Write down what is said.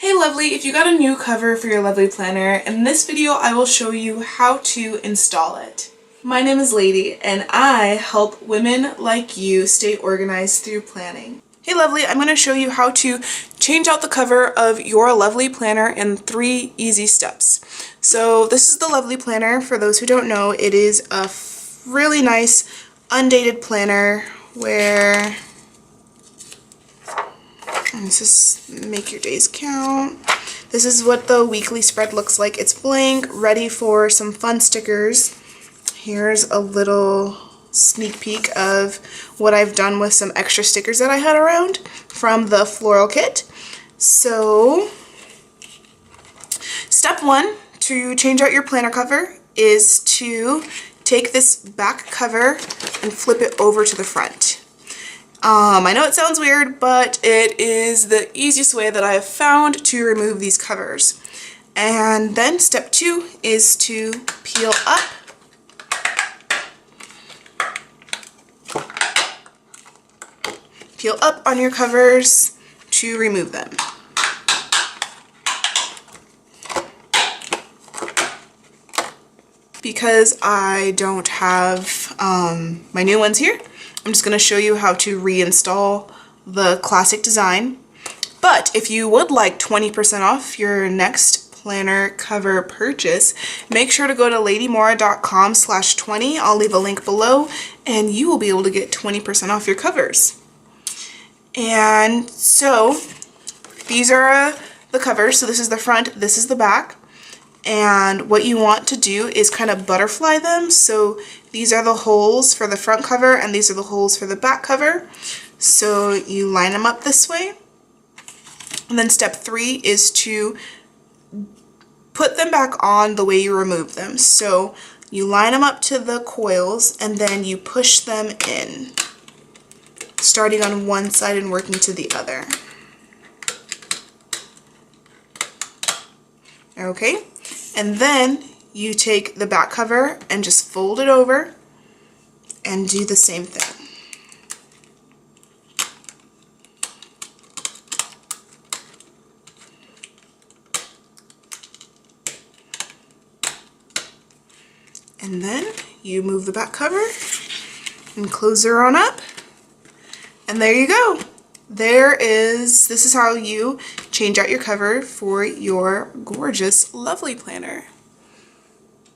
Hey lovely, if you got a new cover for your lovely planner, in this video I will show you how to install it. My name is Lady and I help women like you stay organized through planning. Hey lovely, I'm going to show you how to change out the cover of your lovely planner in 3 easy steps. So this is the lovely planner. For those who don't know, it is a really nice undated planner where this is make your days count. This is what the weekly spread looks like. It's blank, ready for some fun stickers. Here's a little sneak peek of what I've done with some extra stickers that I had around from the floral kit. So, step 1 to change out your planner cover is to take this back cover and flip it over to the front. I know it sounds weird, but it is the easiest way that I have found to remove these covers. And then step 2 is to peel up. Peel up on your covers to remove them. Because I don't have my new ones here, I'm just going to show you how to reinstall the classic design. But if you would like 20% off your next planner cover purchase, make sure to go to ladymora.com/20. I'll leave a link below and you will be able to get 20% off your covers. And so these are the covers. So this is the front, this is the back. And what you want to do is kind of butterfly them. So these are the holes for the front cover and these are the holes for the back cover. So you line them up this way. And then step 3 is to put them back on the way you remove them. So you line them up to the coils and then you push them in, starting on one side and working to the other. Okay, and then you take the back cover and just fold it over and do the same thing. And then you move the back cover and close her on up. And there you go. This is how you change out your cover for your gorgeous, lovely planner.